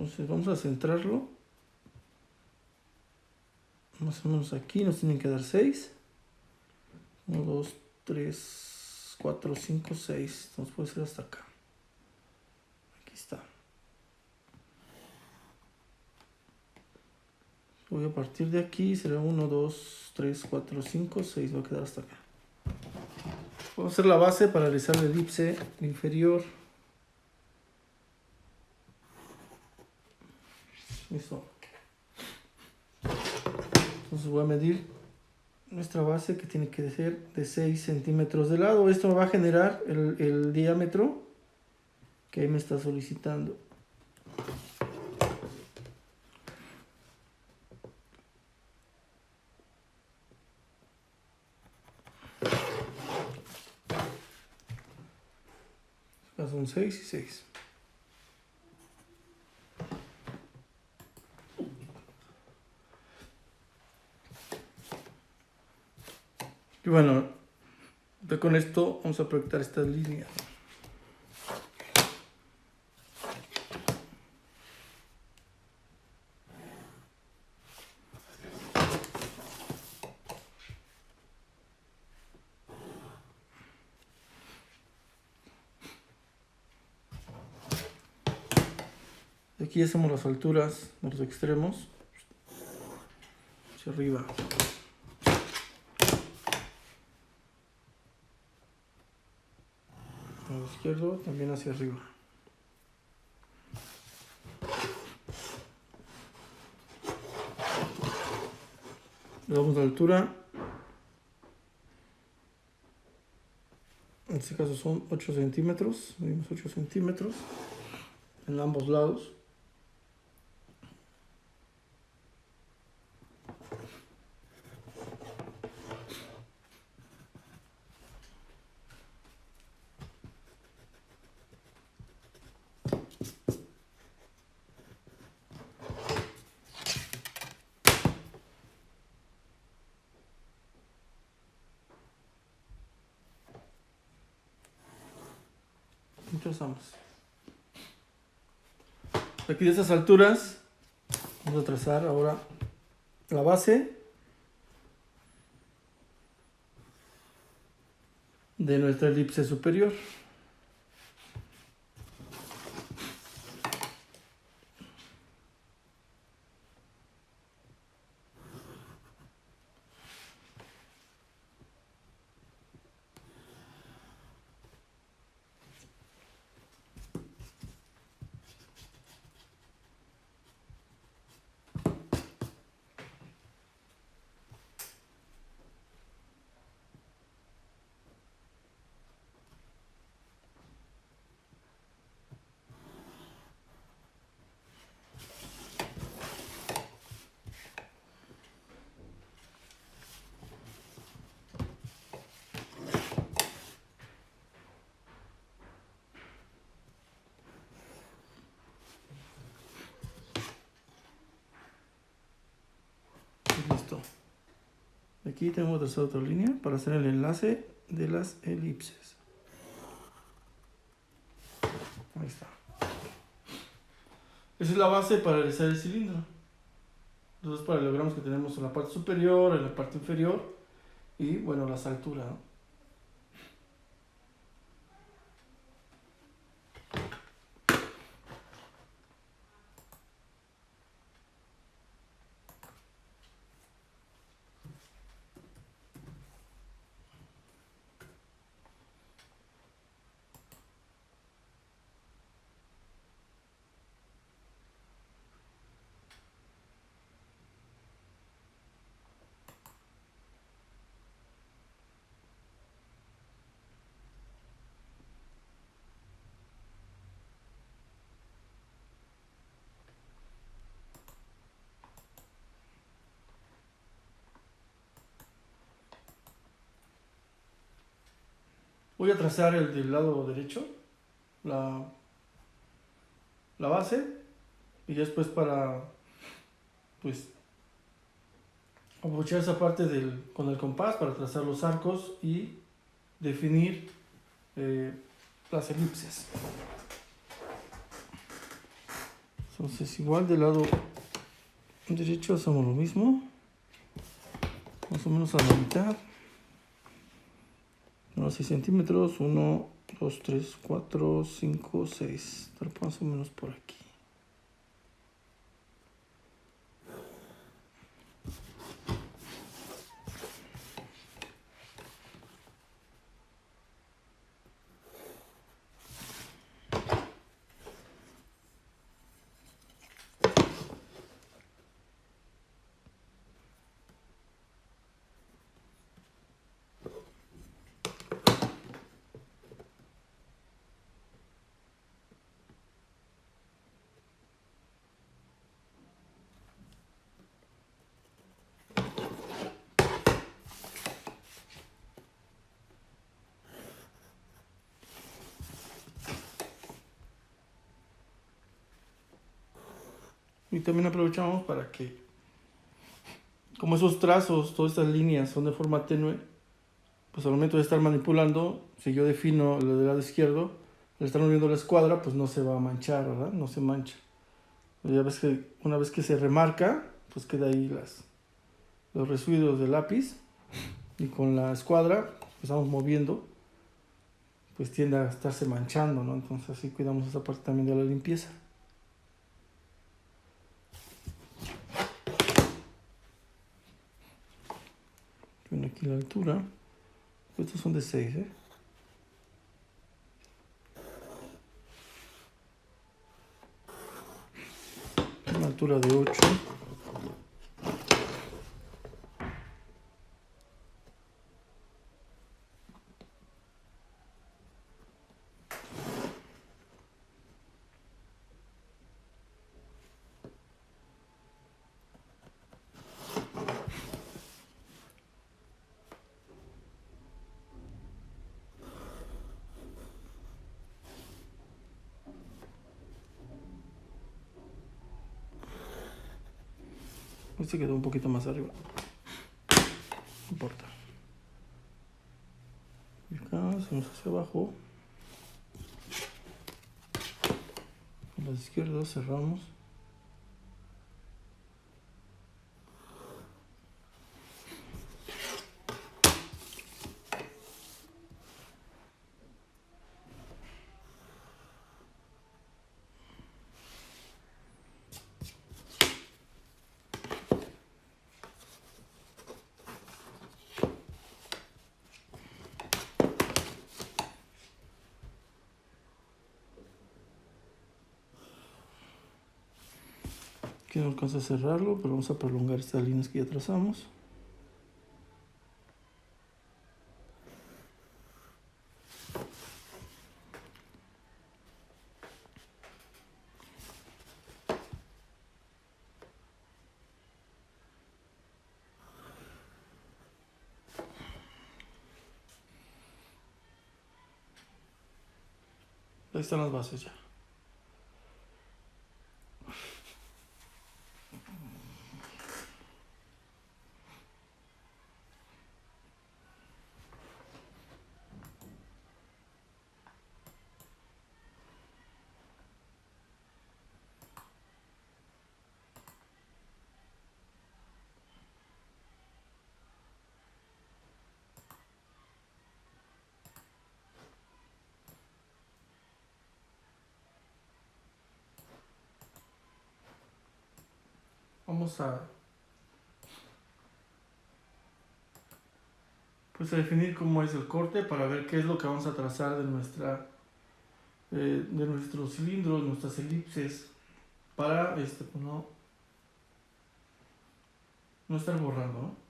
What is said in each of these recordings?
Entonces vamos a centrarlo. Más o menos aquí nos tienen que dar 6. 1, 2, 3, 4, 5, 6. Entonces puede ser hasta acá. Aquí está. Voy a partir de aquí. Será 1, 2, 3, 4, 5, 6. Va a quedar hasta acá. Vamos a hacer la base para realizar el elipse inferior. Listo. Entonces voy a medir nuestra base, que tiene que ser de 6 centímetros de lado. Esto me va a generar el diámetro que ahí me está solicitando. Acá son 6 y 6. Y bueno, ya con esto vamos a proyectar estas líneas. Aquí hacemos las alturas de los extremos hacia arriba. Al izquierdo también hacia arriba. Le damos la altura. En este caso son 8 centímetros. Medimos 8 centímetros en ambos lados. Trazamos. Aquí de estas alturas vamos a trazar ahora la base de nuestra elipse superior. Listo. Aquí tenemos que trazar otra línea para hacer el enlace de las elipses. Ahí está. Esa es la base para realizar el cilindro. Entonces paralelogramos que tenemos en la parte superior, en la parte inferior y bueno, las alturas, ¿no? Voy a trazar el del lado derecho, la base, y después para pues aprovechar esa parte con el compás para trazar los arcos y definir las elipses. Entonces igual del lado derecho hacemos lo mismo, más o menos a la mitad. Unos 6 centímetros, 1, 2, 3, 4, 5, 6, más o menos por aquí. Y también aprovechamos para que, como esos trazos, todas estas líneas son de forma tenue, pues al momento de estar manipulando, si yo defino el del lado izquierdo, al estar moviendo la escuadra, pues no se va a manchar, ¿verdad? No se mancha. Ya ves que una vez que se remarca, pues queda ahí los residuos del lápiz, y con la escuadra, que estamos moviendo, pues tiende a estarse manchando, ¿no? Entonces así cuidamos esa parte también de la limpieza. Ven aquí la altura. Estos son de 6, ¿eh? Una altura de 8. Este quedó un poquito más arriba. No importa. Y acá hacemos hacia abajo. Con la izquierda cerramos. Aquí no alcanza a cerrarlo, pero vamos a prolongar estas líneas que ya trazamos. Ahí están las bases ya. Vamos pues a definir cómo es el corte para ver qué es lo que vamos a trazar de de nuestros cilindros, nuestras elipses, para pues no estar borrando, ¿no?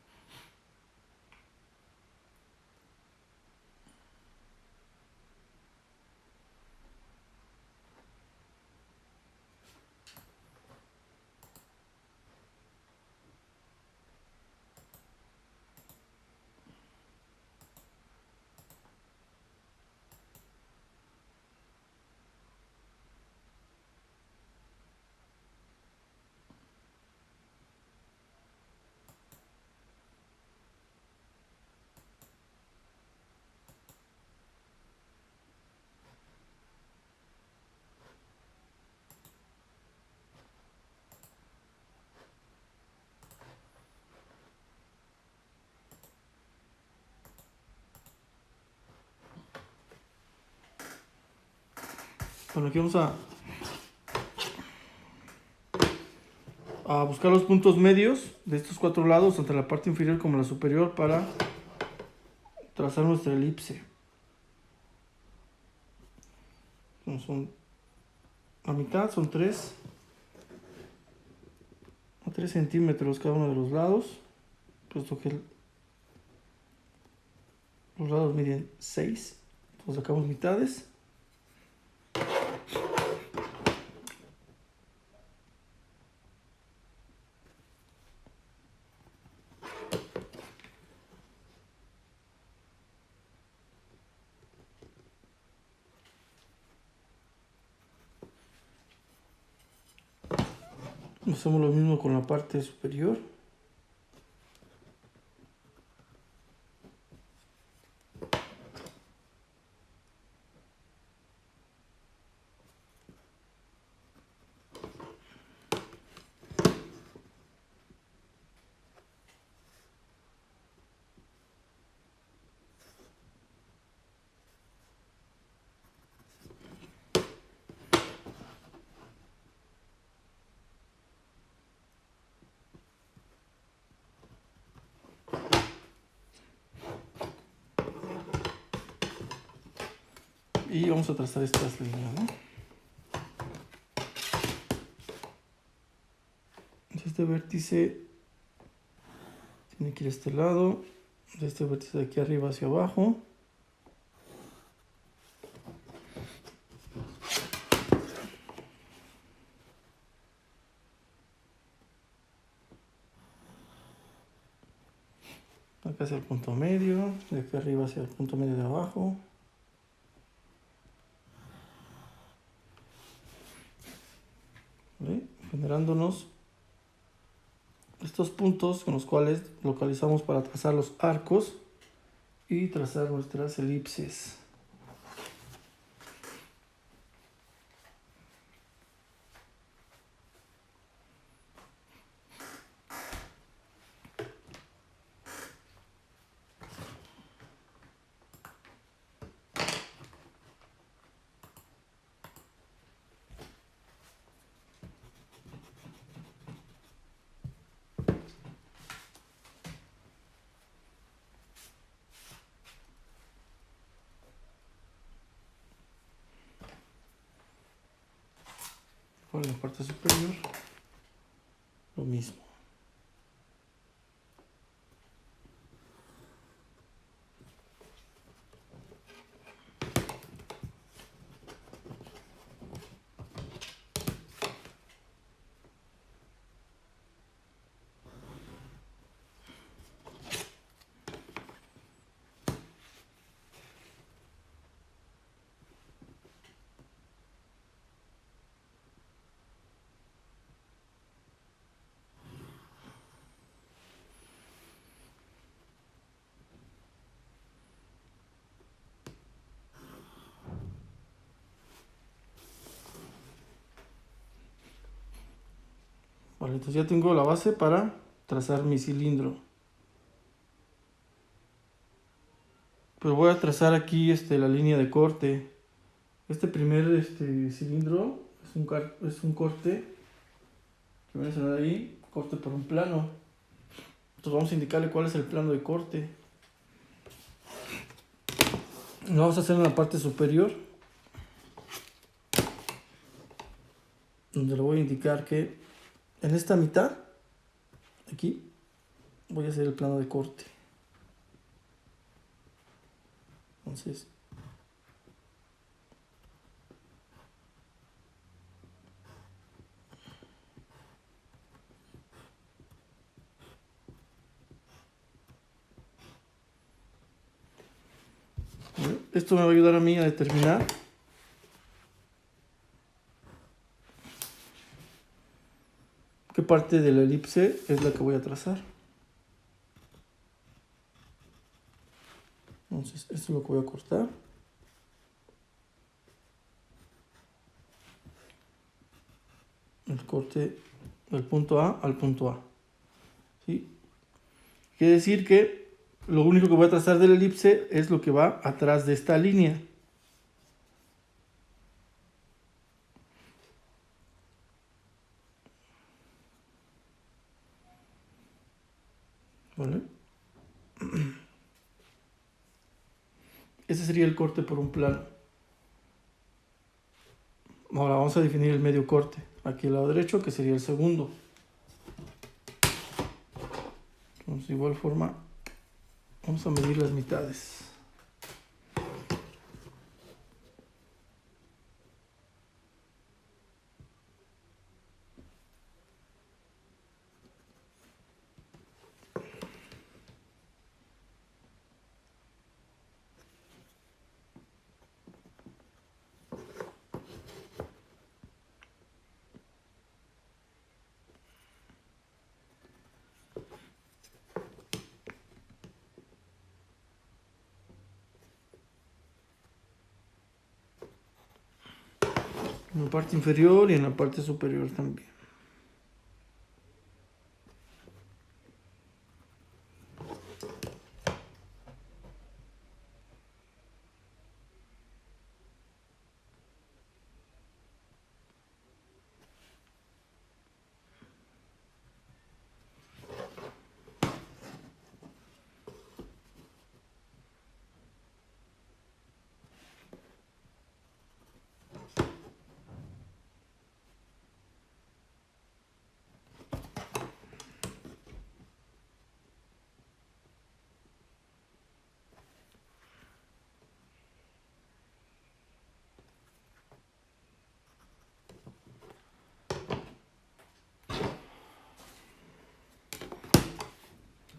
Bueno, aquí vamos a buscar los puntos medios de estos cuatro lados, tanto la parte inferior como la superior, para trazar nuestra elipse. Son a mitad, son 3 centímetros cada uno de los lados, puesto que los lados miden 6, entonces sacamos mitades. Hacemos lo mismo con la parte superior. Y vamos a trazar estas líneas, ¿no? Este vértice tiene que ir a este lado, de este vértice de aquí arriba hacia abajo. Acá hacia el punto medio, de aquí arriba hacia el punto medio de abajo. ¿Ve? Generándonos estos puntos con los cuales localizamos para trazar los arcos y trazar nuestras elipses. Por la parte superior, lo mismo. Vale, entonces ya tengo la base para trazar mi cilindro. Pero voy a trazar aquí la línea de corte. Este primer cilindro es un corte que voy a mencionar ahí, corte por un plano. Entonces vamos a indicarle cuál es el plano de corte. Lo vamos a hacer en la parte superior, donde le voy a indicar que en esta mitad, aquí, voy a hacer el plano de corte. Entonces, esto me va a ayudar a mí a determinar qué parte de la elipse es la que voy a trazar. Entonces, esto es lo que voy a cortar. El corte del punto A al punto A. ¿Sí? Quiere decir que lo único que voy a trazar de la elipse es lo que va atrás de esta línea. ¿Vale? Ese sería el corte por un plano. Ahora vamos a definir el medio corte. Aquí al lado derecho, que sería el segundo. Entonces, de igual forma, vamos a medir las mitades. En la parte inferior y en la parte superior también.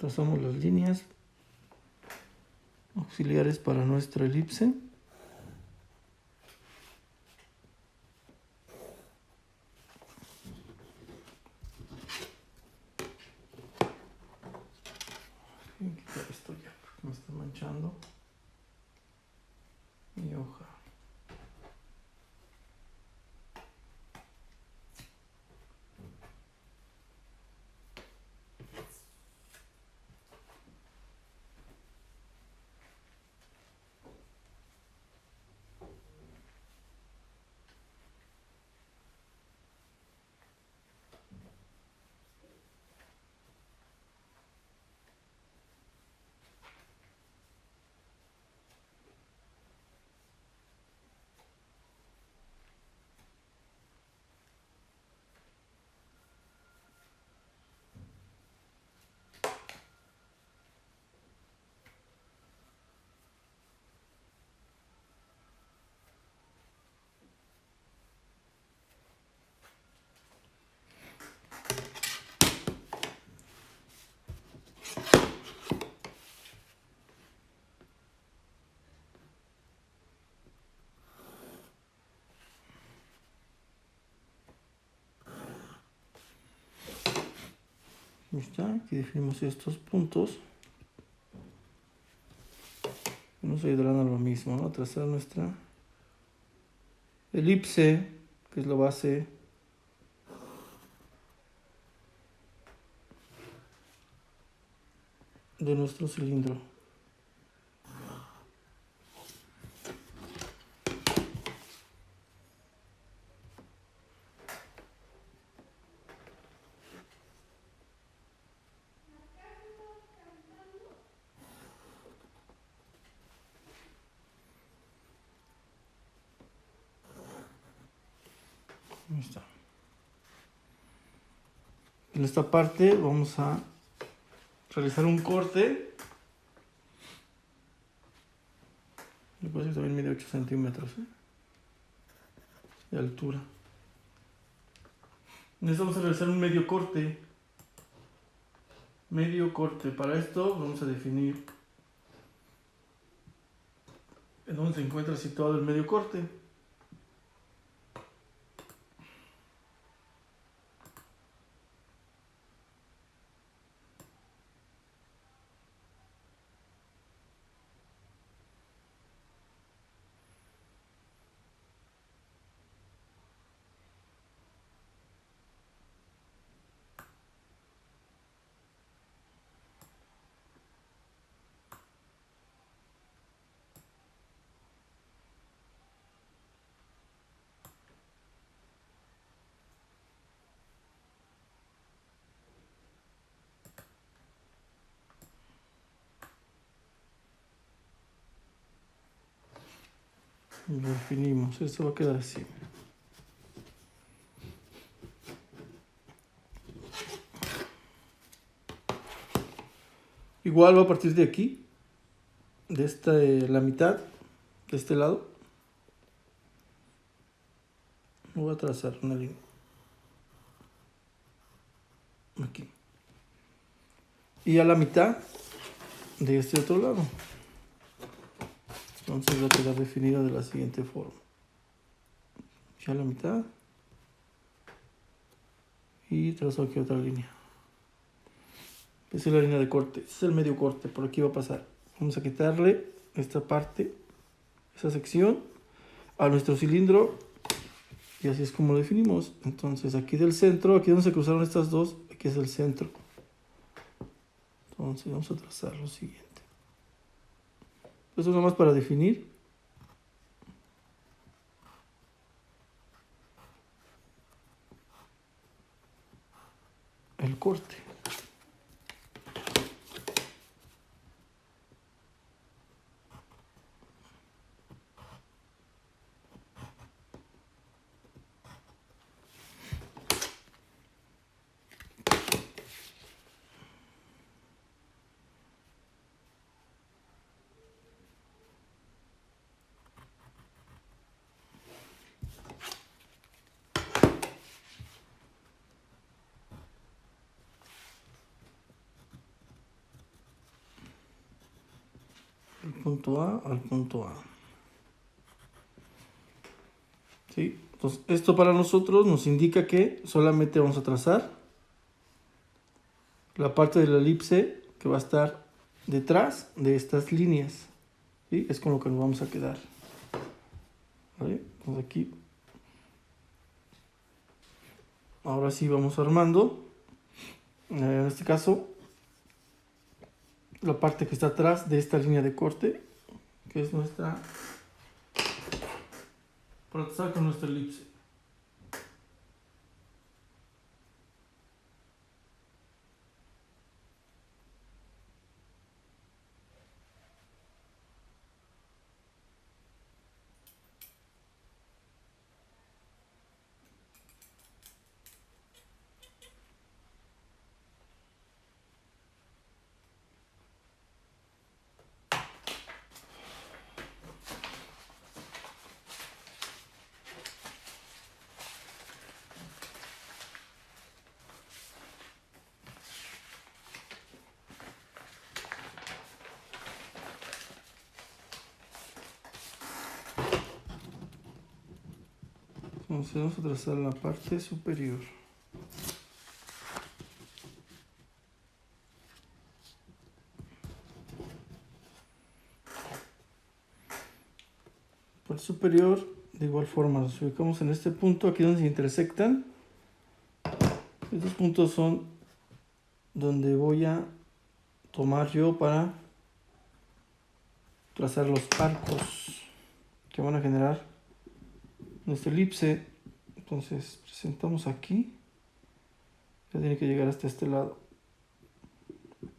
Trazamos las líneas auxiliares para nuestra elipse. Voy a quitar esto ya porque me está manchando mi hoja. Ahí está, aquí definimos estos puntos. Nos ayudarán a lo mismo, ¿no? Trazar nuestra elipse, que es la base de nuestro cilindro. Ahí está. En esta parte vamos a realizar un corte. Me parece que también mide 8 centímetros de altura. Vamos a realizar un medio corte. Medio corte. Para esto vamos a definir en dónde se encuentra situado el medio corte. Lo definimos, esto va a quedar así. Igual va a partir de aquí, de la mitad, de este lado. Voy a trazar una línea. Aquí. Y a la mitad de este otro lado. Entonces va a quedar definido de la siguiente forma. Ya a la mitad. Y trazo aquí otra línea. Esa es la línea de corte. Este es el medio corte. Por aquí va a pasar. Vamos a quitarle esta parte, esa sección, a nuestro cilindro. Y así es como lo definimos. Entonces aquí del centro, aquí donde se cruzaron estas dos, aquí es el centro. Entonces vamos a trazar lo siguiente. Eso es nomás para definir el corte. El punto A al punto A. ¿Sí? Entonces, esto para nosotros nos indica que solamente vamos a trazar la parte de la elipse que va a estar detrás de estas líneas. ¿Sí? Es con lo que nos vamos a quedar. ¿Vale? Entonces aquí, ahora sí vamos armando. En este caso, la parte que está atrás de esta línea de corte, que es nuestra, para trazar con nuestra elipse. Entonces vamos a trazar la parte superior. Parte superior, de igual forma, nos ubicamos en este punto, aquí donde se intersectan. Estos puntos son donde voy a tomar yo para trazar los arcos que van a generar nuestra elipse. Entonces presentamos aquí, ya tiene que llegar hasta este lado,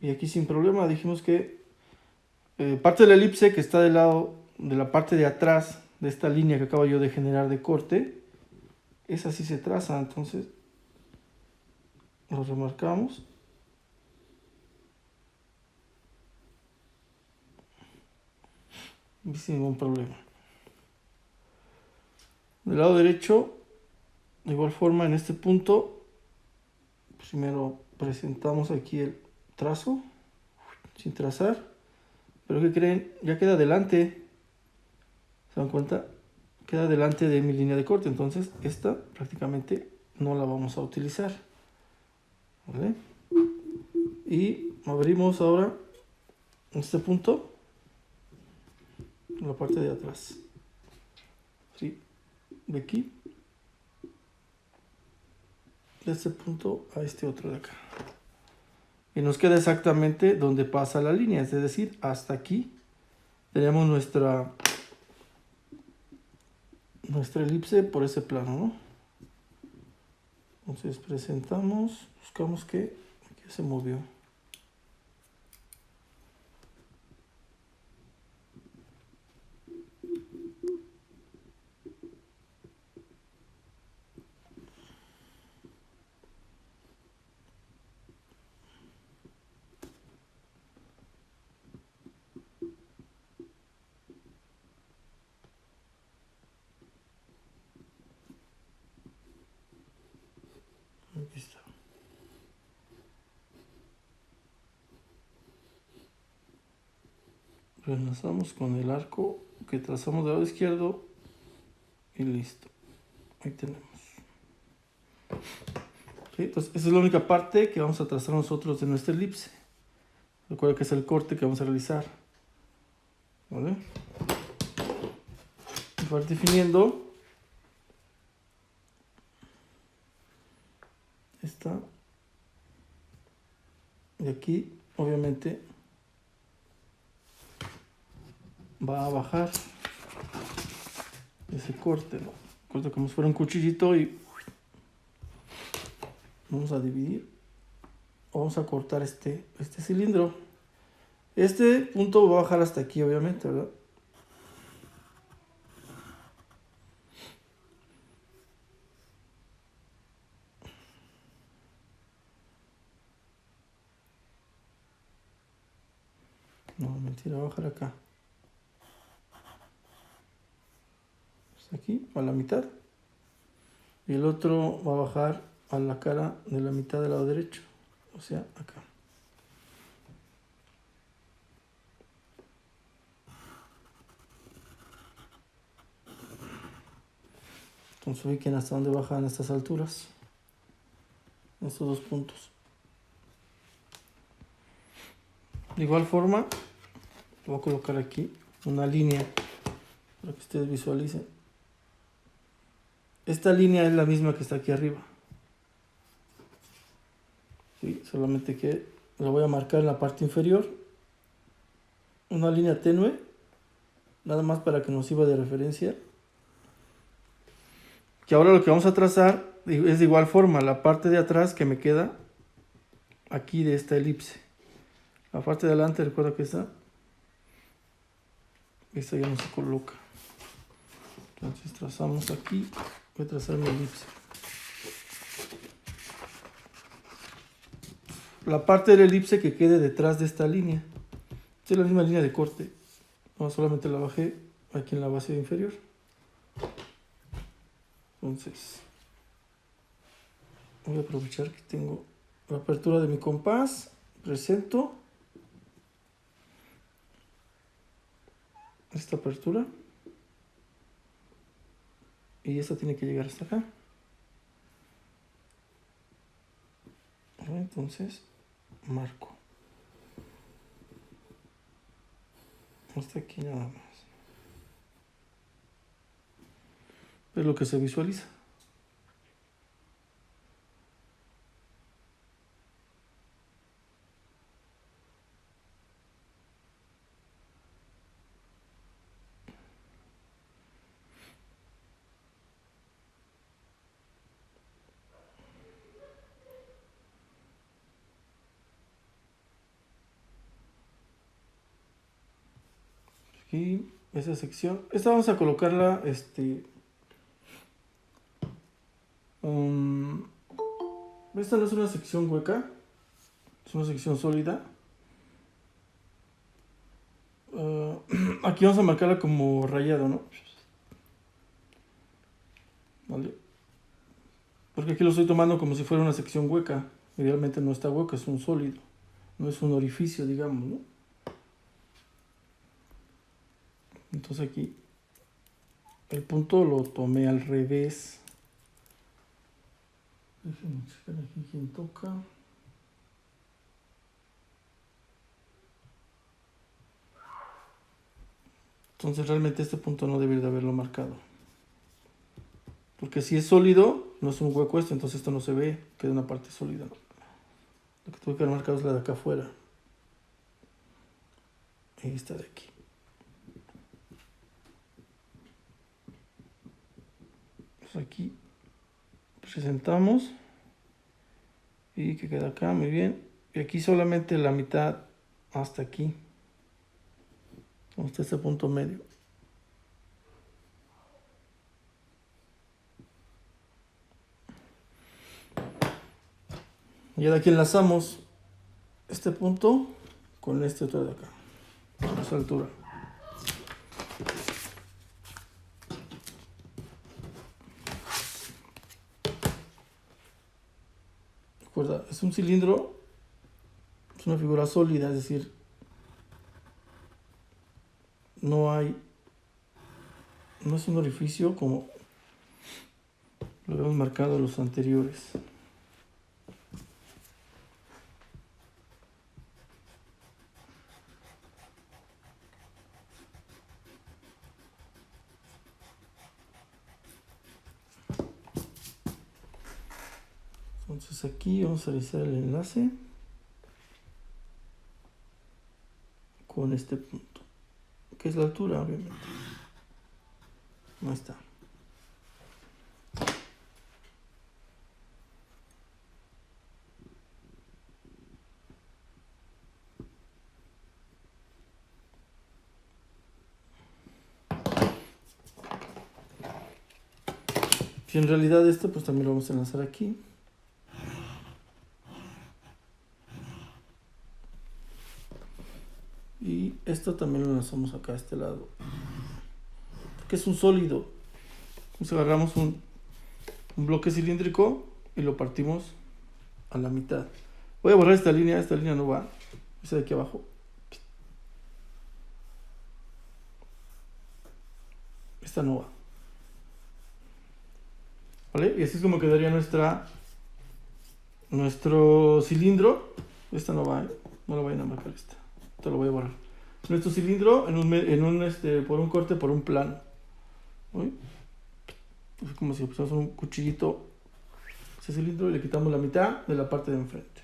y aquí sin problema dijimos que parte de la elipse que está del lado de la parte de atrás de esta línea que acabo yo de generar de corte, esa sí se traza. Entonces lo remarcamos y sin ningún problema. Del lado derecho, de igual forma, en este punto, primero presentamos aquí el trazo, sin trazar, pero ¿qué creen? Ya queda delante, ¿se dan cuenta? Queda delante de mi línea de corte, entonces esta prácticamente no la vamos a utilizar. ¿Vale? Y abrimos ahora este punto, la parte de atrás, ¿sí? De aquí, de este punto a este otro de acá. Y nos queda exactamente donde pasa la línea, es decir, hasta aquí tenemos nuestra elipse por ese plano, ¿no? Entonces presentamos, buscamos que aquí se movió. Ahí está. Enlazamos con el arco que trazamos del lado izquierdo y listo. Ahí tenemos. ¿Sí? Entonces, esa es la única parte que vamos a trazar nosotros de nuestra elipse. Recuerda que es el corte que vamos a realizar. ¿Vale? Y para ir definiendo esta de aquí, obviamente va a bajar ese corte, ¿no? Corte como si fuera un cuchillito y vamos a dividir. Vamos a cortar este cilindro. Este punto va a bajar hasta aquí, obviamente, ¿verdad? No, mentira, va a bajar acá. Hasta aquí, a la mitad. Y el otro va a bajar a la cara de la mitad del lado derecho. O sea, acá. Entonces ubiquen hasta dónde bajan estas alturas. Estos dos puntos. De igual forma, voy a colocar aquí una línea para que ustedes visualicen. Esta línea es la misma que está aquí arriba. ¿Sí? Solamente que la voy a marcar en la parte inferior. Una línea tenue, nada más para que nos sirva de referencia. Que ahora lo que vamos a trazar es de igual forma la parte de atrás que me queda aquí de esta elipse. La parte de adelante, recuerda que esta ya no se coloca. Entonces trazamos aquí, voy a trazar mi elipse. La parte de la elipse que quede detrás de esta línea. Esta es la misma línea de corte. No, solamente la bajé aquí en la base inferior. Entonces, voy a aprovechar que tengo la apertura de mi compás. Presento esta apertura. Y esta tiene que llegar hasta acá. Entonces, marco. Hasta aquí nada más. Es lo que se visualiza. Aquí, esa sección. Esta vamos a colocarla, esta no es una sección hueca, es una sección sólida. Aquí vamos a marcarla como rayado, ¿no? ¿Vale? Porque aquí lo estoy tomando como si fuera una sección hueca. Idealmente no está hueca, es un sólido. No es un orificio, digamos, ¿no? Entonces aquí el punto lo tomé al revés. Déjenme checar aquí quién toca. Entonces realmente este punto no debería de haberlo marcado. Porque si es sólido, no es un hueco esto, entonces esto no se ve, queda una parte sólida, ¿no? Lo que tuve que haber marcado es la de acá afuera. Y esta de aquí. Pues aquí presentamos. Y que queda acá, muy bien. Y aquí solamente la mitad hasta aquí. Hasta este punto medio. Y ahora aquí enlazamos este punto con este otro de acá, a esa altura. Recuerda, es un cilindro, es una figura sólida, es decir, no es un orificio como lo habíamos marcado en los anteriores. Entonces aquí vamos a realizar el enlace con este punto, que es la altura, obviamente. Ahí está. Y en realidad esto pues también lo vamos a enlazar aquí. Y esto también lo enlazamos acá a este lado. Porque es un sólido. Entonces agarramos un bloque cilíndrico y lo partimos a la mitad. Voy a borrar esta línea no va. Esta de aquí abajo. Esta no va. ¿Vale? Y así es como quedaría nuestro cilindro. Esta no va, ¿eh? No lo vayan a marcar esta. Te lo voy a borrar. Nuestro cilindro por un corte, por un plano. ¿Sí? Es como si pusiéramos un cuchillito a ese cilindro y le quitamos la mitad de la parte de enfrente.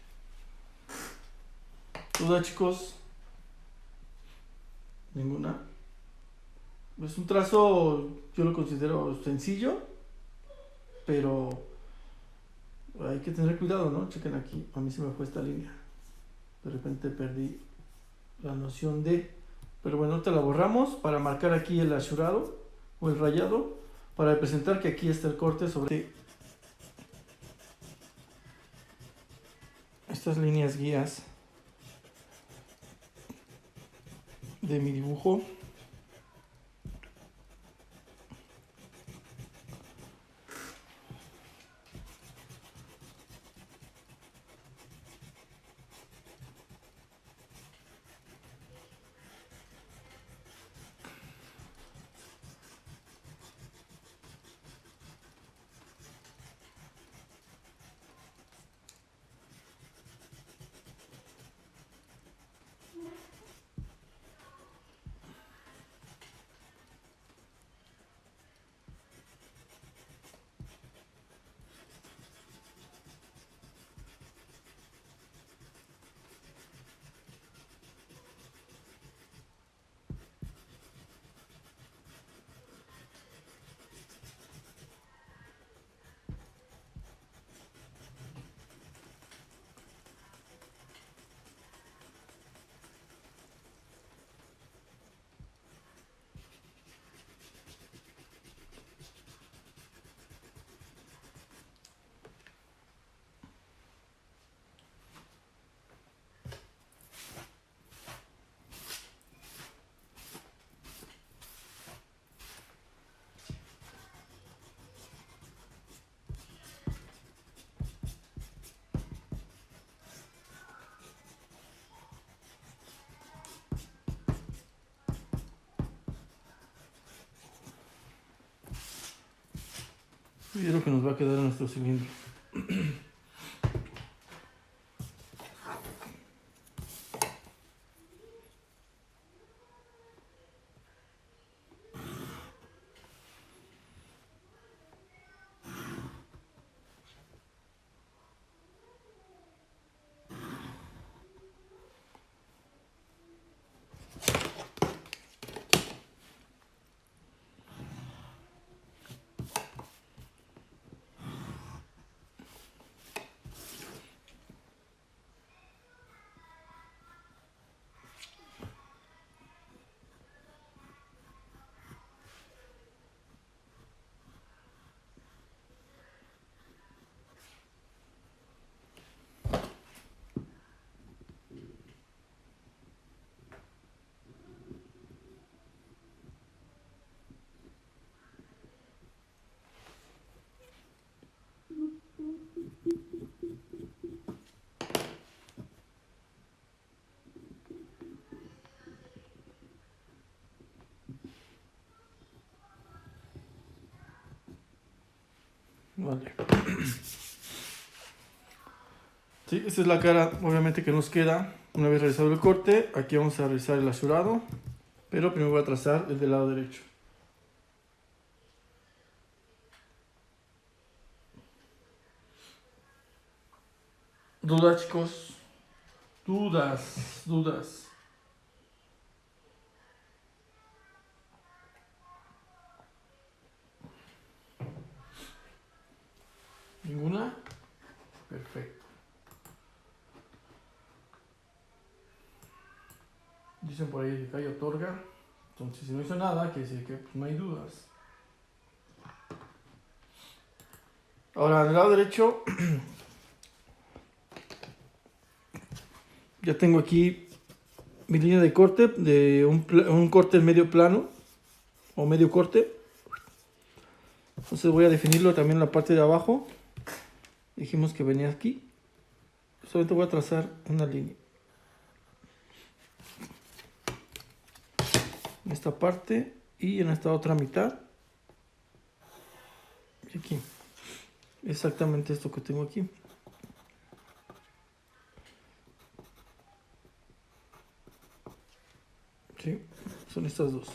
¿Duda, chicos? Ninguna. Es un trazo, yo lo considero sencillo, pero hay que tener cuidado, ¿no? Chequen aquí, a mí se me fue esta línea. De repente perdí la noción de... Pero bueno, ahorita la borramos para marcar aquí el asurado o el rayado, para representar que aquí está el corte sobre estas líneas guías de mi dibujo. Y es lo que nos va a quedar en nuestro cilindro. Vale. Sí, esta es la cara, obviamente, que nos queda una vez realizado el corte. Aquí vamos a realizar el asurado, pero primero voy a trazar el del lado derecho. Dudas, chicos. Dudas. ¿Ninguna? Perfecto. Dicen por ahí que Cayo otorga. Entonces, si no hizo nada, quiere decir que pues, no hay dudas. Ahora, del lado derecho, ya tengo aquí mi línea de corte, de un corte en medio plano, o medio corte. Entonces voy a definirlo también en la parte de abajo. Dijimos que venía aquí. Solamente voy a trazar una línea. En esta parte y en esta otra mitad. Y aquí. Exactamente esto que tengo aquí. ¿Sí? Son estas dos.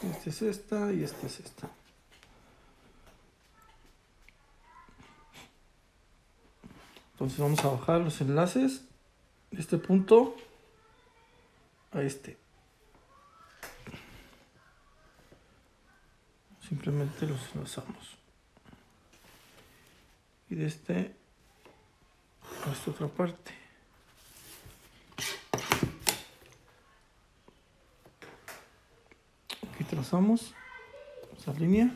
Esta es esta y esta es esta. Entonces vamos a bajar los enlaces de este punto a este. Simplemente los enlazamos. Y de este a esta otra parte. Aquí trazamos esa línea.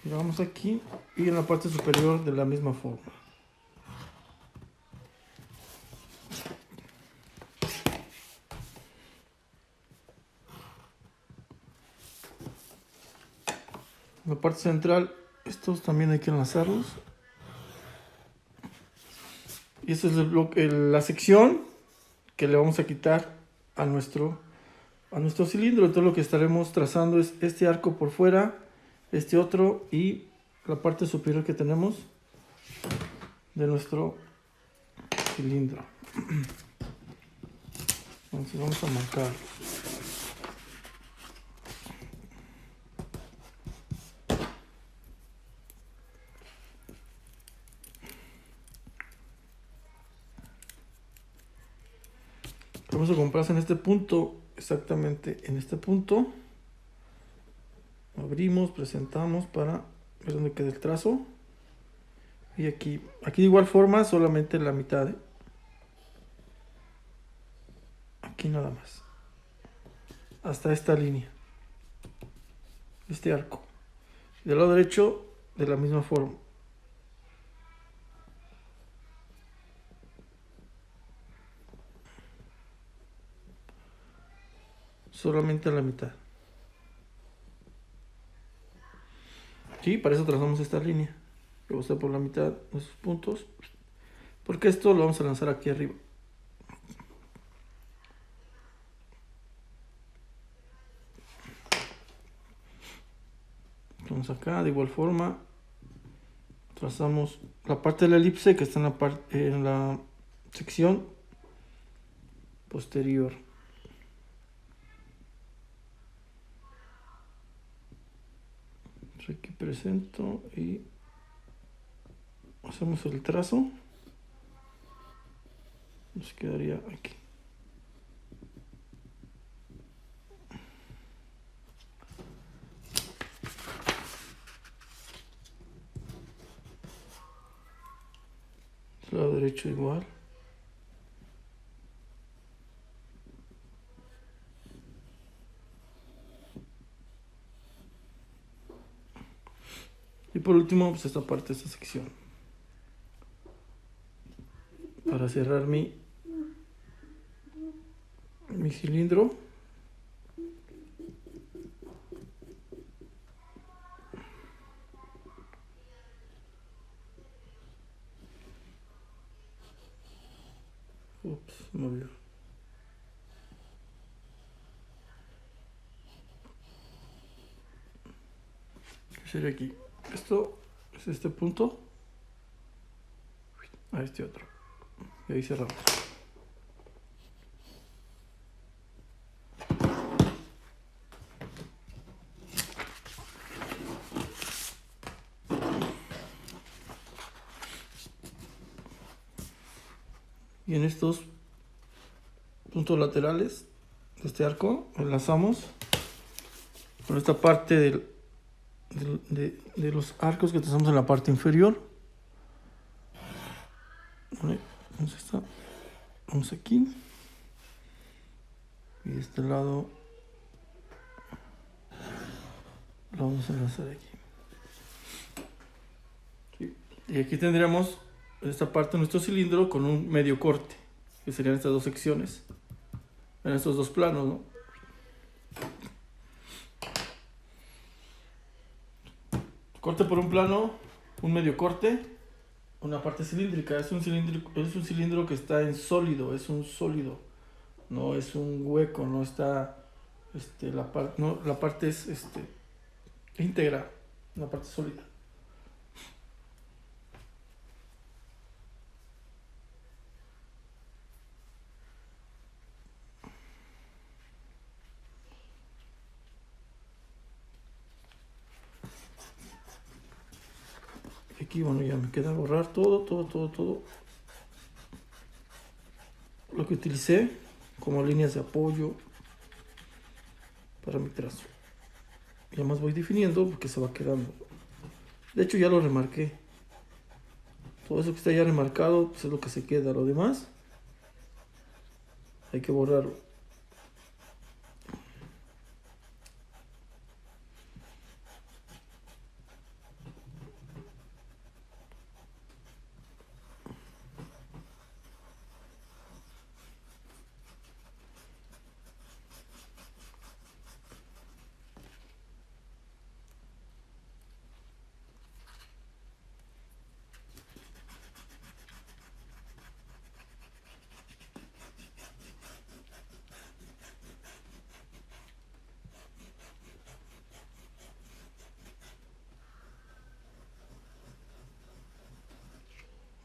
Y vamos aquí y en la parte superior de la misma forma. En la parte central, estos también hay que enlazarlos. Y esta es el bloque, la sección que le vamos a quitar a nuestro cilindro. Entonces lo que estaremos trazando es este arco por fuera, este otro y la parte superior que tenemos de nuestro cilindro. Entonces vamos a marcar. Vamos a comprarse en este punto, exactamente en este punto. Abrimos, presentamos para ver dónde queda el trazo. Y aquí de igual forma, solamente la mitad. Aquí nada más. Hasta esta línea. Este arco. Del lado derecho, de la misma forma. Solamente a la mitad. Sí, para eso trazamos esta línea. Que va a estar por la mitad de esos puntos. Porque esto lo vamos a lanzar aquí arriba. Entonces acá de igual forma trazamos la parte de la elipse que está en la sección posterior. Entonces aquí presento y hacemos el trazo. Nos quedaría aquí. Lado derecho igual. Y por último, pues esta parte, esta sección. Para cerrar mi cilindro. Ups, me olvidó. sería aquí. Esto es este punto a este otro. Y ahí cerramos. Y en estos puntos laterales de este arco enlazamos con esta parte de los arcos que tenemos en la parte inferior. Vale, entonces vamos aquí. Y de este lado lo vamos a enlazar aquí. ¿Sí? Y aquí tendríamos esta parte de nuestro cilindro con un medio corte, que serían estas dos secciones, en estos dos planos, ¿no? Corte por un plano, un medio corte, una parte cilíndrica. Es un cilindro que está en sólido, es un sólido, no es un hueco, no está la parte es íntegra, una parte sólida. Aquí, bueno, ya me queda borrar todo lo que utilicé como líneas de apoyo para mi trazo. Y además voy definiendo porque se va quedando. De hecho ya lo remarqué. Todo eso que está ya remarcado pues es lo que se queda. Lo demás hay que borrarlo.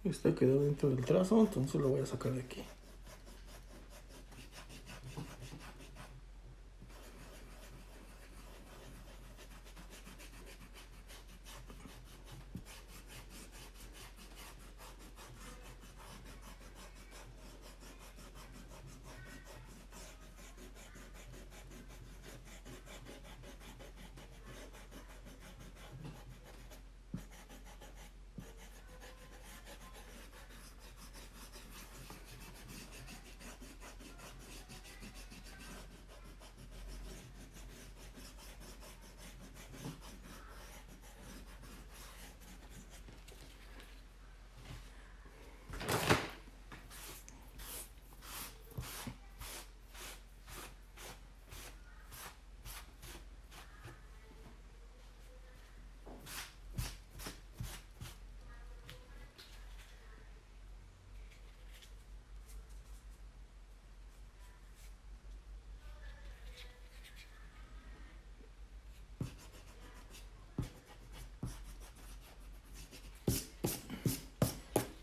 Este quedó dentro del trazo, entonces lo voy a sacar de aquí.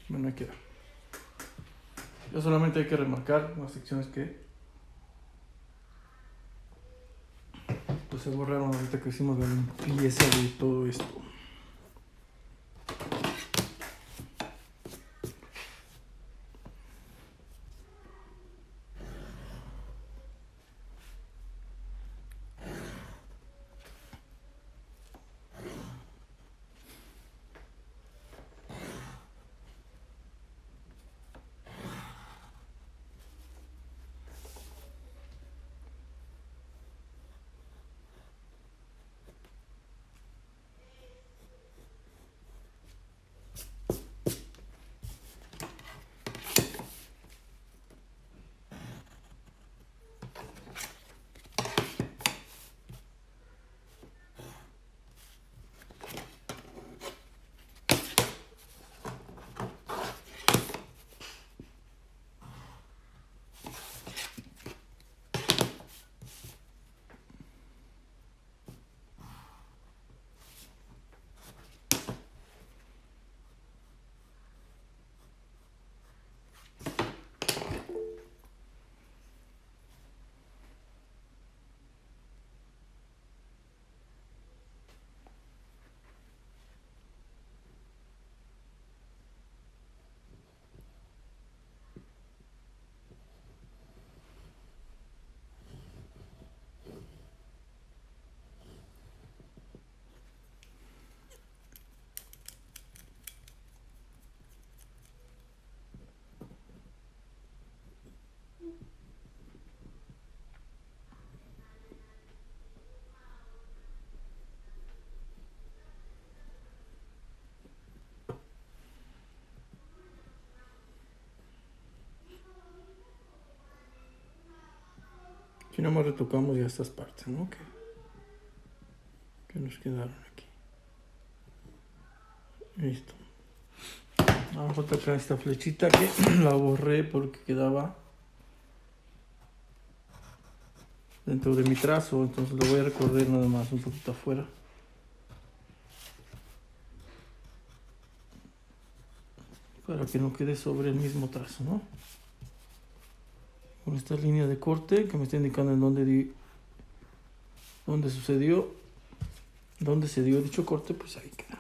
Bueno, ahí queda. Ya solamente hay que remarcar las secciones que pues se borraron ahorita que hicimos la limpieza de todo esto. Aquí nomás retocamos ya estas partes, ¿no? Que nos quedaron aquí. Listo. Vamos a atacar esta flechita que la borré porque quedaba dentro de mi trazo, entonces lo voy a recorrer nada más un poquito afuera. Para que no quede sobre el mismo trazo, ¿no? Con esta línea de corte que me está indicando en dónde sucedió, dónde se dio dicho corte, pues ahí queda.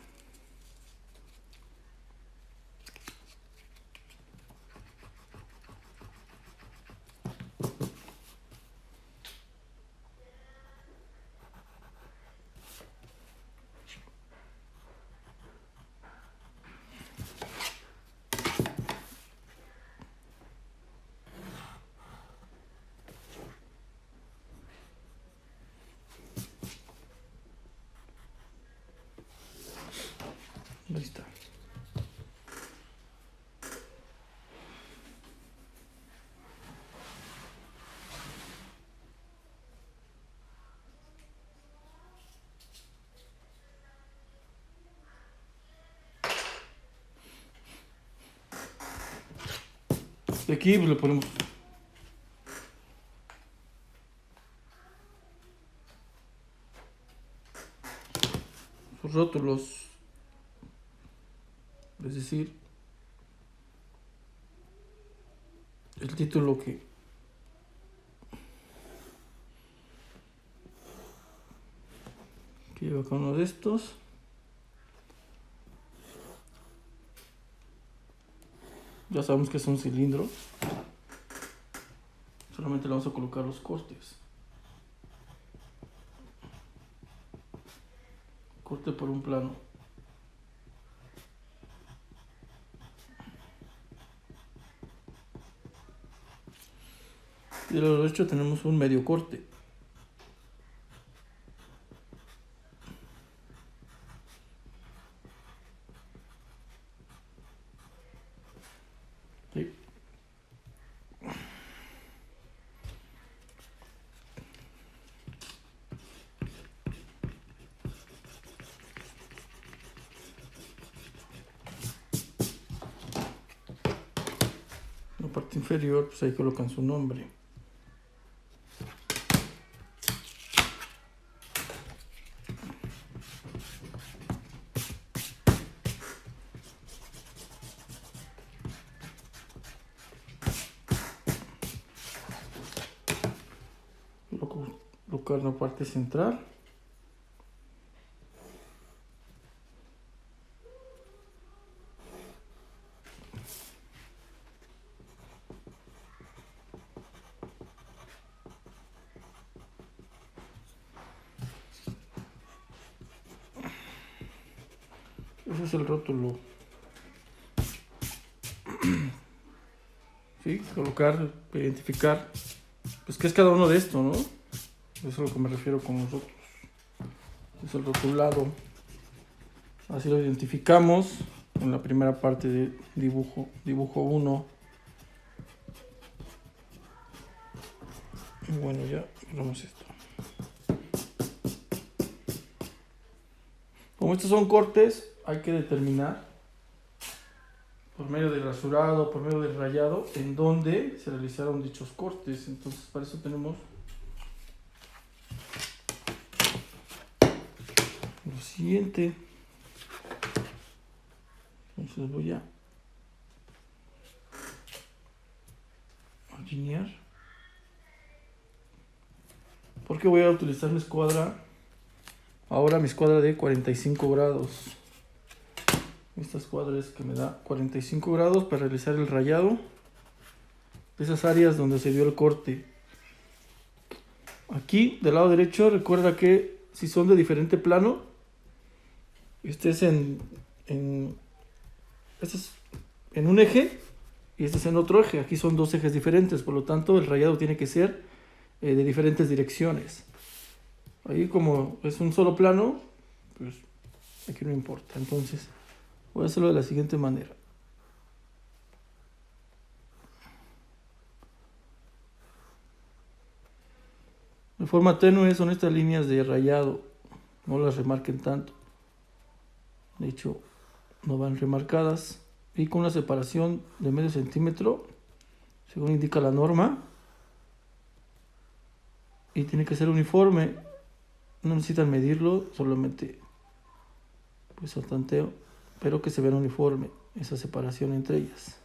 Ahí está. De aquí pues, le ponemos sus rótulos, es decir, el título que lleva cada uno de estos. Ya sabemos que es un cilindro. Solamente le vamos a colocar los cortes. Corte por un plano. Y del lado derecho tenemos un medio corte. ¿Sí? La parte inferior, pues ahí colocan su nombre. Colocar la parte central. Ese es el rótulo. Sí, colocar, identificar, pues qué es cada uno de estos, ¿no? Eso es a lo que me refiero con los rótulos. Es el rotulado. Así lo identificamos en la primera parte de dibujo 1. Y bueno, ya ponemos esto. Como estos son cortes, hay que determinar por medio del rasurado, por medio del rayado, en dónde se realizaron dichos cortes. Entonces, para eso tenemos lo siguiente. Entonces voy a alinear. Porque voy a utilizar mi escuadra. Ahora mi escuadra de 45 grados. Esta escuadra es que me da 45 grados para realizar el rayado de esas áreas donde se dio el corte. Aquí del lado derecho, recuerda que si son de diferente plano, este es en un eje y este es en otro eje. Aquí son dos ejes diferentes, por lo tanto el rayado tiene que ser de diferentes direcciones. Ahí como es un solo plano, pues aquí no importa. Entonces voy a hacerlo de la siguiente manera. De forma tenue son estas líneas de rayado, no las remarquen tanto, de hecho no van remarcadas, y con una separación de medio centímetro según indica la norma, y tiene que ser uniforme, no necesitan medirlo, solamente pues al tanteo, pero que se vea uniforme esa separación entre ellas.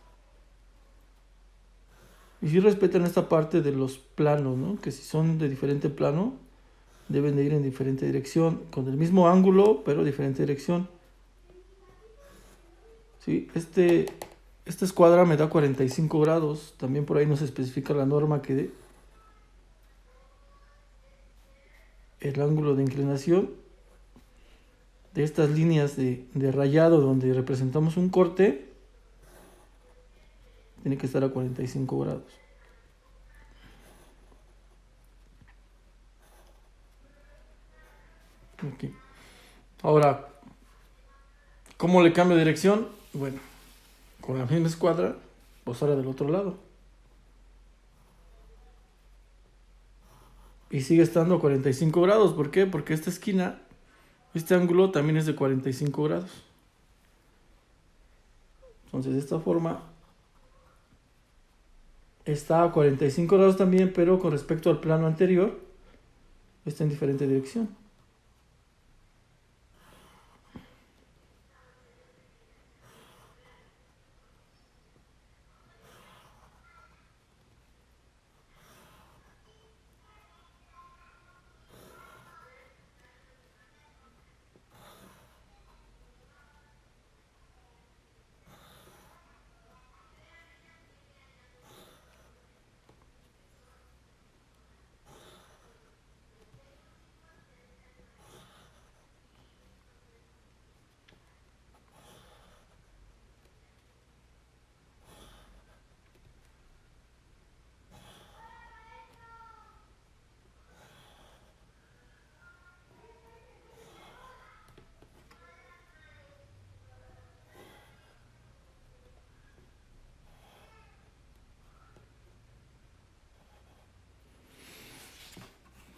Y si respetan esta parte de los planos, ¿no? Que si son de diferente plano, deben de ir en diferente dirección, con el mismo ángulo, pero diferente dirección. ¿Sí? Esta escuadra me da 45 grados, también por ahí nos especifica la norma que el ángulo de inclinación de estas líneas de rayado donde representamos un corte tiene que estar a 45 grados. Okay. Ahora, ¿cómo le cambio de dirección? Bueno, con la misma escuadra, pues ahora del otro lado. Y sigue estando a 45 grados. ¿Por qué? Porque esta esquina, este ángulo también es de 45 grados. Entonces, de esta forma, está a 45 grados también, pero con respecto al plano anterior, está en diferente dirección.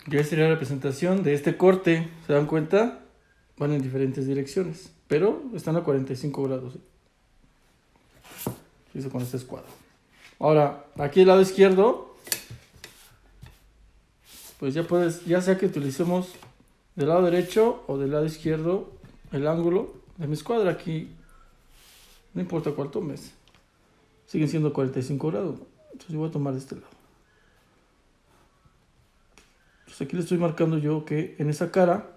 Ya sería la representación de este corte. ¿Se dan cuenta? Van en diferentes direcciones, pero están a 45 grados. Hizo con este escuadro. Ahora, aquí del lado izquierdo, pues ya sea que utilicemos del lado derecho o del lado izquierdo el ángulo de mi escuadra. Aquí no importa cuál tomes, siguen siendo 45 grados. Entonces yo voy a tomar de este lado. Entonces aquí le estoy marcando yo que en esa cara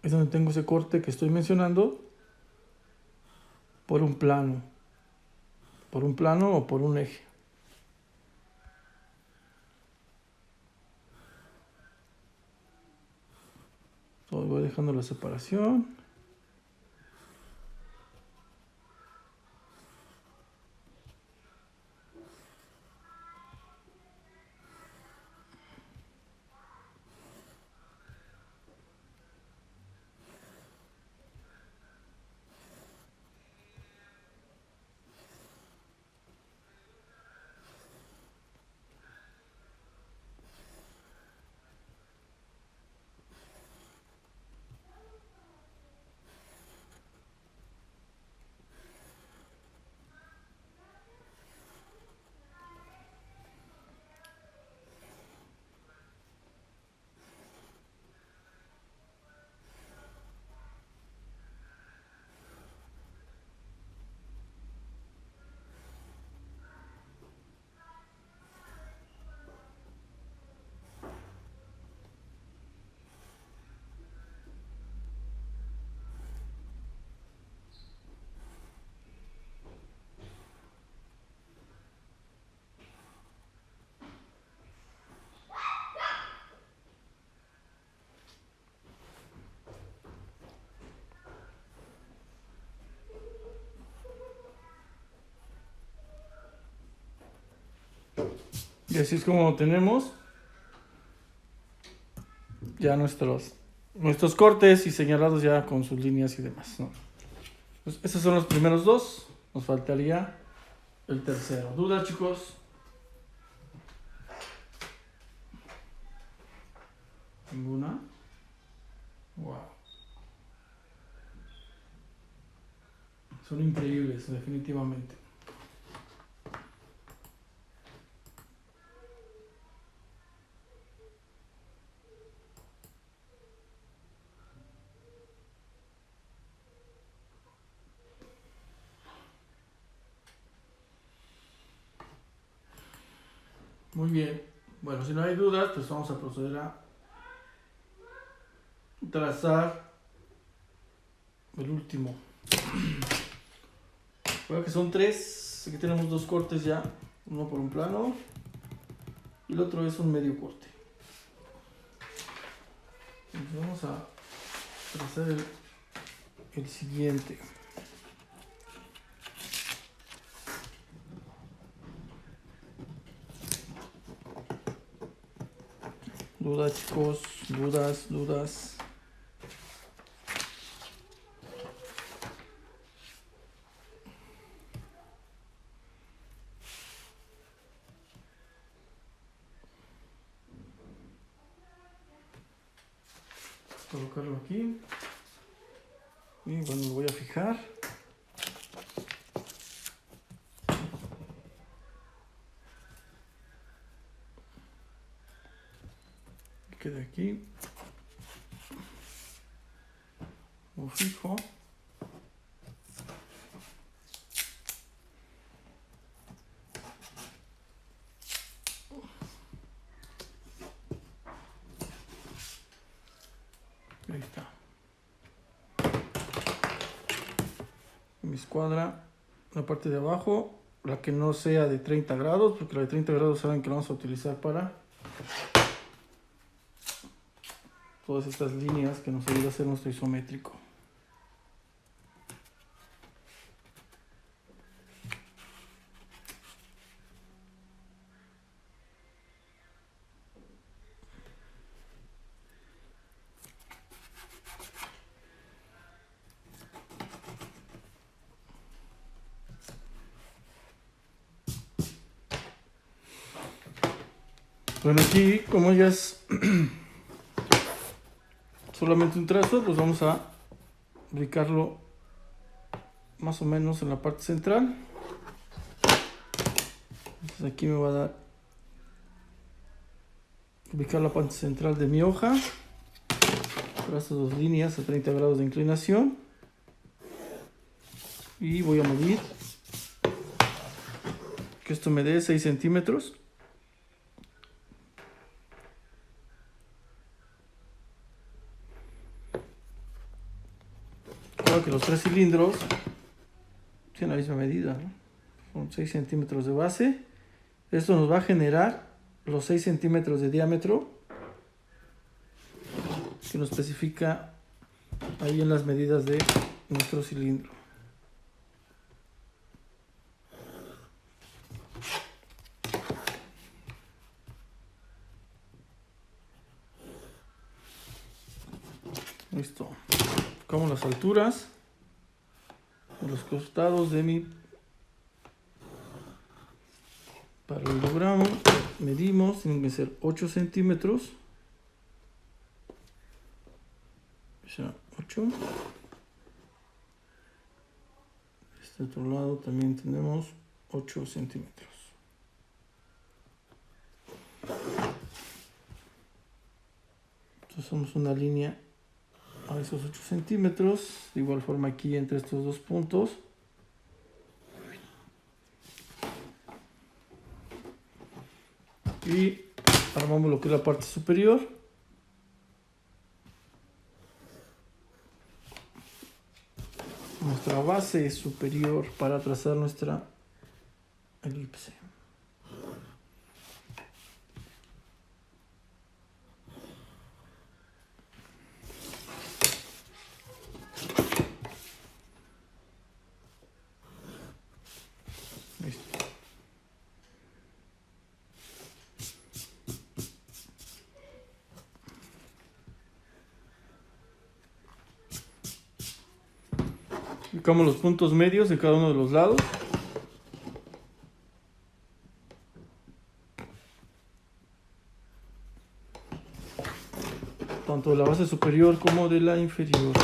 es donde tengo ese corte que estoy mencionando por un plano o por un eje. Entonces voy dejando la separación. Y así es como tenemos ya nuestros cortes y señalados ya con sus líneas y demás, ¿no? Pues esos son los primeros dos. Nos faltaría el tercero. ¿Dudas, chicos? Ninguna. Wow. Son increíbles, definitivamente. Muy bien. Bueno, si no hay dudas, pues vamos a proceder a trazar el último. Bueno, que son 3. Aquí tenemos 2 cortes ya. Uno por un plano y el otro es un medio corte. Entonces vamos a trazar el siguiente. Dudas, chicos, dudas. Colocarlo aquí. Y bueno, lo voy a fijar. Queda aquí. Lo fijo. Ahí está. Mi escuadra, la parte de abajo, la que no sea de 30 grados, porque la de 30 grados saben que la vamos a utilizar para todas estas líneas que nos ayuda a hacer nuestro isométrico. Bueno, aquí como ya es solamente un trazo, pues vamos a ubicarlo más o menos en la parte central. Entonces aquí me va a dar ubicar la parte central de mi hoja. Trazo 2 líneas a 30 grados de inclinación y voy a medir que esto me dé 6 centímetros. Claro que los 3 cilindros tienen la misma medida, ¿no? Son 6 centímetros de base. Esto nos va a generar los 6 centímetros de diámetro que nos especifica ahí en las medidas de nuestro cilindro. Listo. Buscamos las alturas de los costados de mi paralelogramo. Medimos, tienen que ser 8 centímetros. Ya, 8. Este otro lado también tenemos 8 centímetros. Entonces hacemos una línea a esos 8 centímetros. De igual forma aquí entre estos 2 puntos. Y armamos lo que es la parte superior. Nuestra base superior para trazar nuestra elipse. Listo. Ubicamos los puntos medios de cada uno de los lados. de la base superior como de la inferior.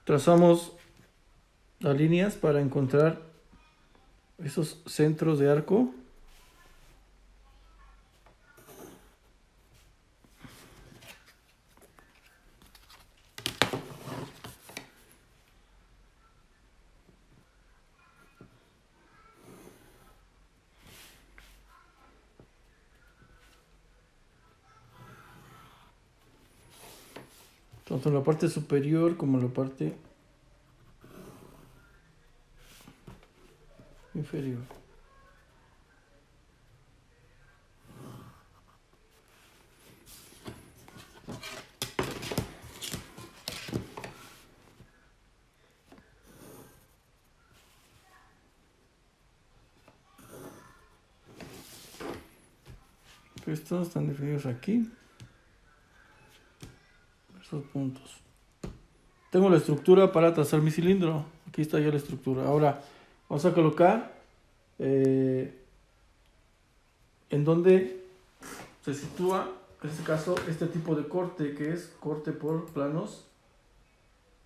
Trazamos las líneas para encontrar esos centros de arco. Tanto en la parte superior como en la parte inferior. Estos están definidos aquí. Esos puntos. Tengo la estructura para trazar mi cilindro. Aquí está ya la estructura. Ahora vamos a colocar en donde se sitúa, en este caso, este tipo de corte, que es corte por planos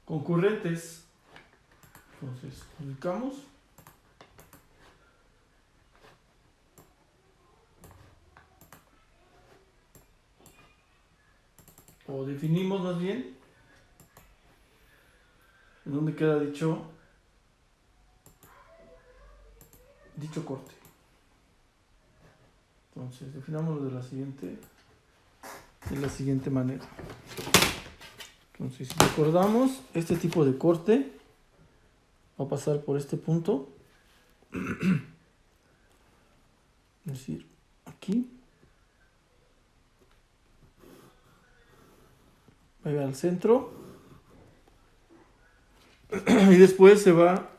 concurrentes. Entonces, ubicamos. O definimos más bien en donde queda dicho corte. Entonces, definámoslo de la siguiente manera. Entonces, si recordamos, este tipo de corte va a pasar por este punto. Es decir, aquí. Va a ir al centro. Y después se va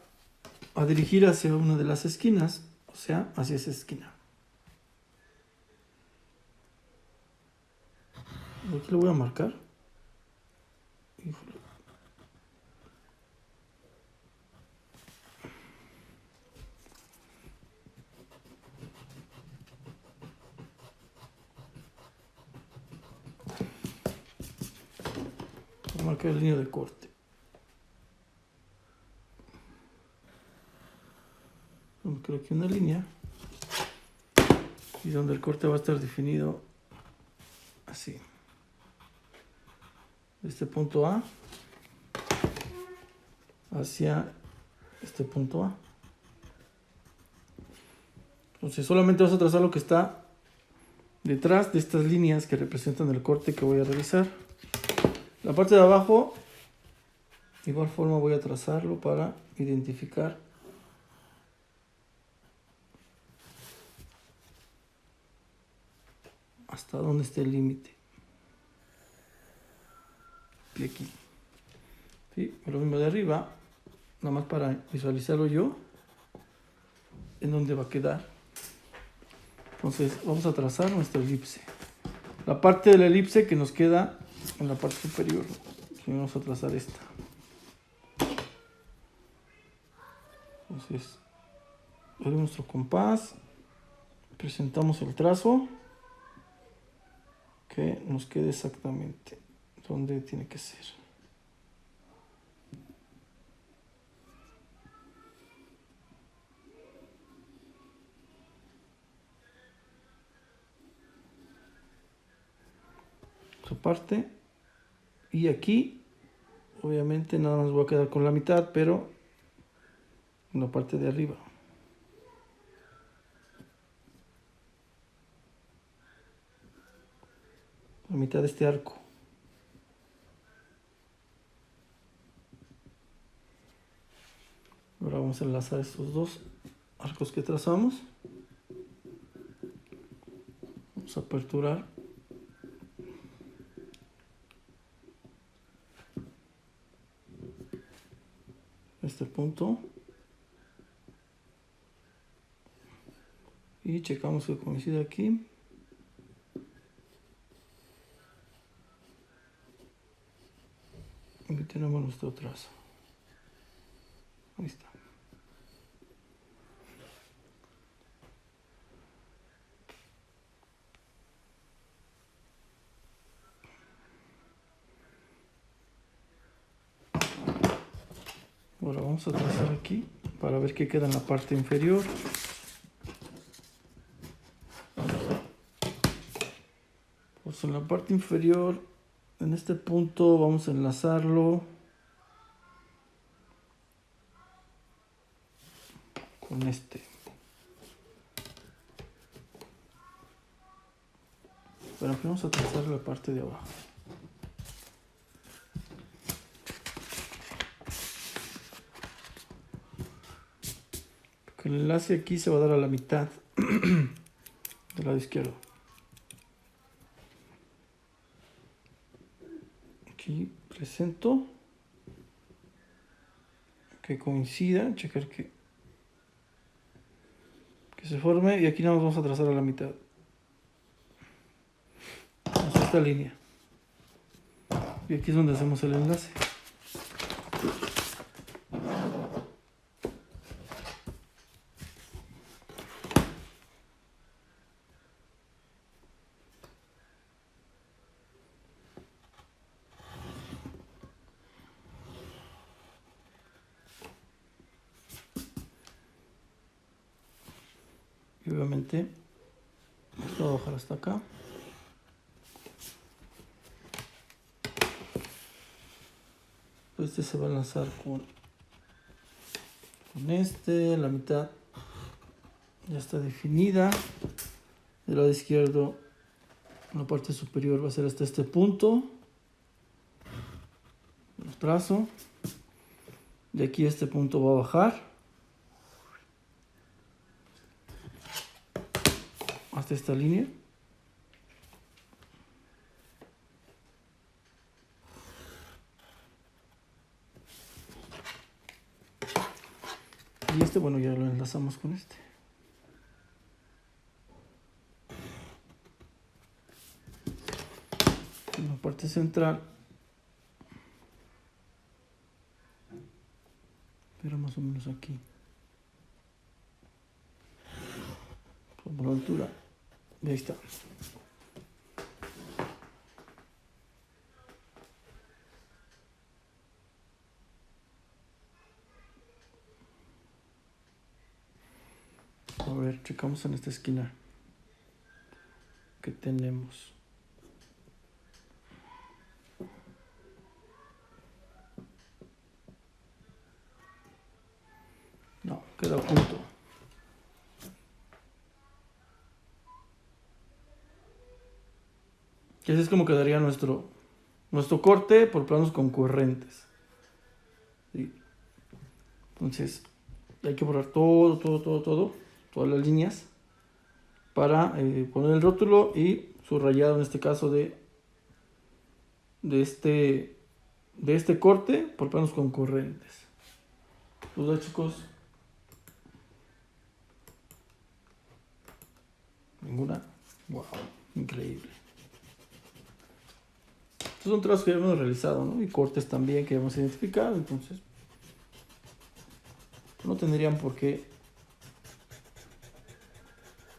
a dirigir hacia una de las esquinas. O sea, hacia esa esquina. Aquí lo voy a marcar. Híjole. Voy a marcar la línea de corte. Creo que una línea. Y donde el corte va a estar definido así. De este punto A hacia este punto A. Entonces solamente vas a trazar lo que está detrás de estas líneas que representan el corte que voy a realizar. La parte de abajo, de igual forma voy a trazarlo para identificar hasta dónde está el límite. Y aquí. ¿Sí? Lo mismo de arriba, nada más para visualizarlo yo, en dónde va a quedar. Entonces vamos a trazar nuestra elipse. La parte de la elipse que nos queda en la parte superior. Vamos a trazar esta. Entonces, abrimos nuestro compás, presentamos el trazo, que nos quede exactamente donde tiene que ser. Esta parte, y aquí Obviamente nada más voy a quedar con la mitad, pero en la parte de arriba. La mitad de este arco. Ahora vamos a enlazar estos dos arcos que trazamos. Vamos a aperturar este punto y checamos que coincide aquí. Aquí tenemos nuestro trazo. Ahí está. Ahora vamos a trazar aquí para ver qué queda en la parte inferior. Pues en la parte inferior, en este punto vamos a enlazarlo con este. Pero vamos a trazar la parte de abajo. Porque el enlace aquí se va a dar a la mitad del lado izquierdo. Aquí presento que coincida, checar que se forme, y aquí nada más vamos a trazar a la mitad. Hasta esta línea. Y aquí es donde hacemos el enlace. Y obviamente esto va a bajar hasta acá. Este se va a enlazar con este, la mitad ya está definida. Del lado izquierdo, la parte superior va a ser hasta este punto. Lo trazo. De aquí este punto va a bajar hasta esta línea. Y este, bueno, ya lo enlazamos con este. En la parte central, pero más o menos aquí, por la altura. Y ahí está. A ver, checamos en esta esquina que tenemos. No, queda a punto. Y así es como quedaría nuestro corte por planos concurrentes. ¿Sí? Entonces, hay que borrar todas las líneas para poner el rótulo y subrayado en este caso de este corte por planos concurrentes. ¿Dudas, chicos? ¿Ninguna? Wow, increíble. Estos son trazos que ya hemos realizado, ¿no? Y cortes también que hemos identificado, entonces no tendrían por qué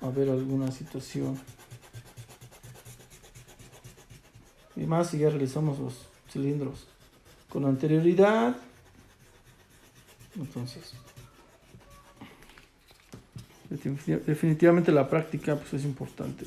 haber alguna situación. Y más si ya realizamos los cilindros con anterioridad. Entonces, definitivamente la práctica pues es importante.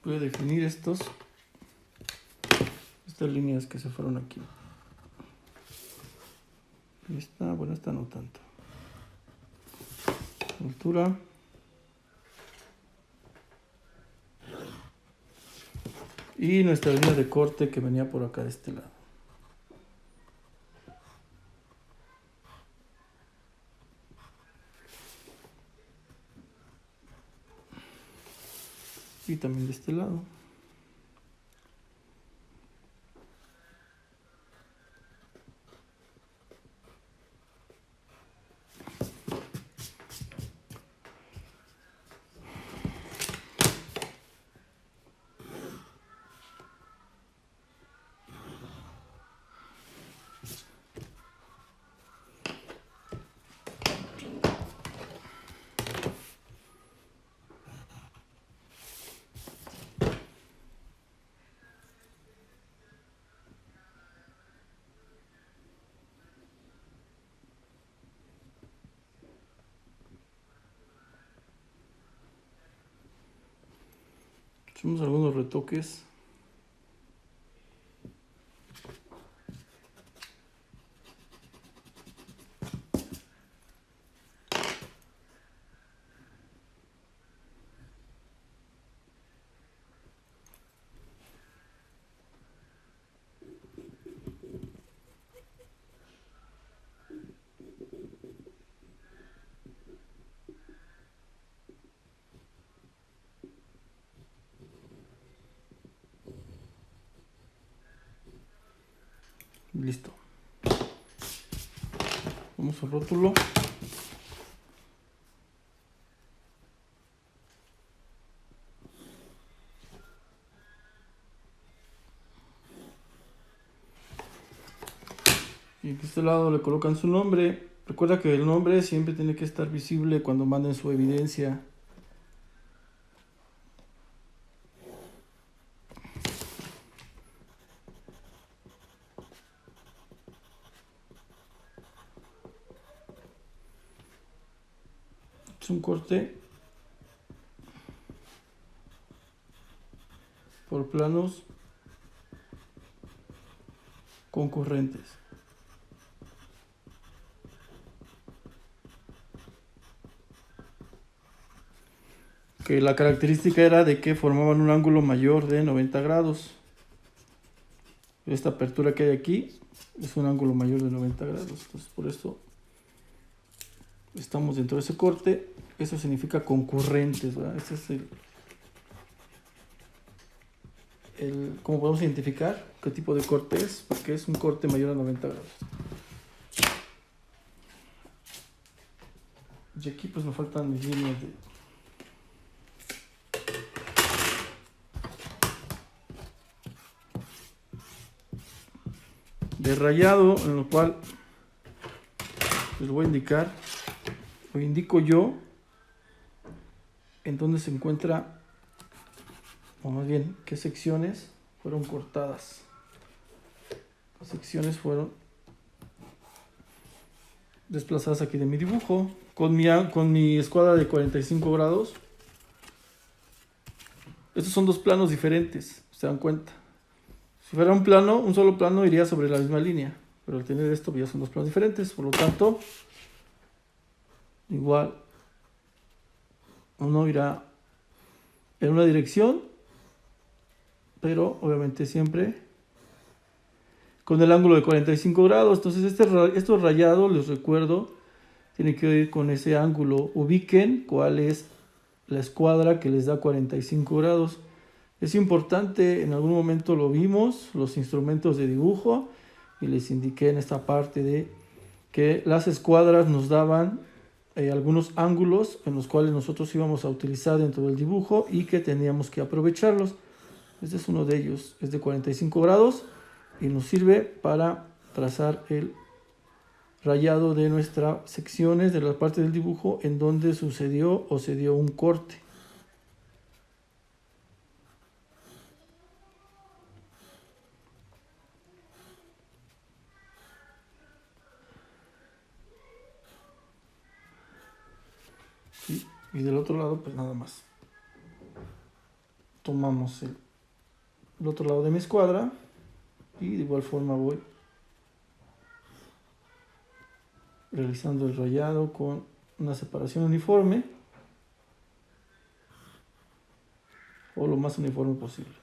Voy a definir estas líneas que se fueron aquí. Esta, bueno, esta no tanto. Altura. Y nuestra línea de corte que venía por acá de este lado. Y también de este lado. Hacemos algunos retoques. Listo. Vamos al rótulo. Y de este lado le colocan su nombre. Recuerda que el nombre siempre tiene que estar visible cuando manden su evidencia. Es un corte por planos concurrentes. Que la característica era de que formaban un ángulo mayor de 90 grados. Esta apertura que hay aquí es un ángulo mayor de 90 grados. Entonces, por eso estamos dentro de ese corte. Eso significa concurrentes, ¿verdad? Este es ¿cómo podemos identificar qué tipo de corte es? Porque es un corte mayor a 90 grados. Y aquí pues me faltan mis líneas de rayado, en lo cual les voy a indicar, o indico yo, en dónde se encuentra, o más bien, qué secciones fueron cortadas. Las secciones fueron desplazadas aquí de mi dibujo, con mi escuadra de 45 grados. Estos son dos planos diferentes, se dan cuenta. Si fuera un plano, un solo plano iría sobre la misma línea, pero al tener esto ya son dos planos diferentes, por lo tanto, igual uno irá en una dirección, pero obviamente siempre con el ángulo de 45 grados. Entonces estos rayados, les recuerdo, tienen que ir con ese ángulo. Ubiquen cuál es la escuadra que les da 45 grados. Es importante, en algún momento lo vimos, los instrumentos de dibujo, y les indiqué en esta parte de que las escuadras nos daban algunos ángulos en los cuales nosotros íbamos a utilizar dentro del dibujo y que teníamos que aprovecharlos. Este es uno de ellos, es de 45 grados y nos sirve para trazar el rayado de nuestras secciones de la parte del dibujo en donde sucedió o se dio un corte. ¿Sí? Y del otro lado pues nada más. tomamos el otro lado de mi escuadra y de igual forma voy realizando el rayado con una separación uniforme o lo más uniforme posible.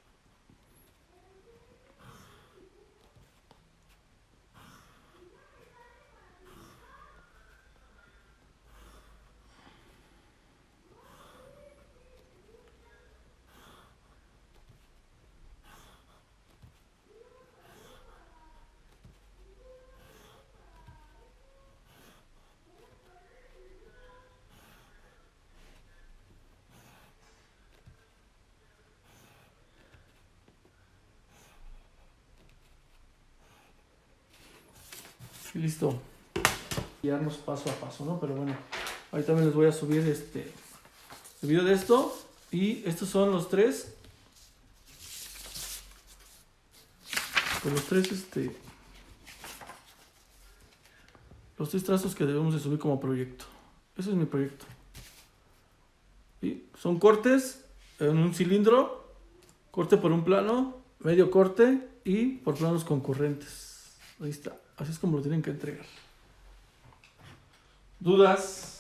Y listo. Guiarnos paso a paso, ¿no? Pero bueno, ahí también les voy a subir el video de esto. Y estos son los tres. Pues los tres trazos que debemos de subir como proyecto. Ese es mi proyecto. Y son cortes en un cilindro, corte por un plano, medio corte y por planos concurrentes. Ahí está. Así es como lo tienen que entregar. ¿Dudas?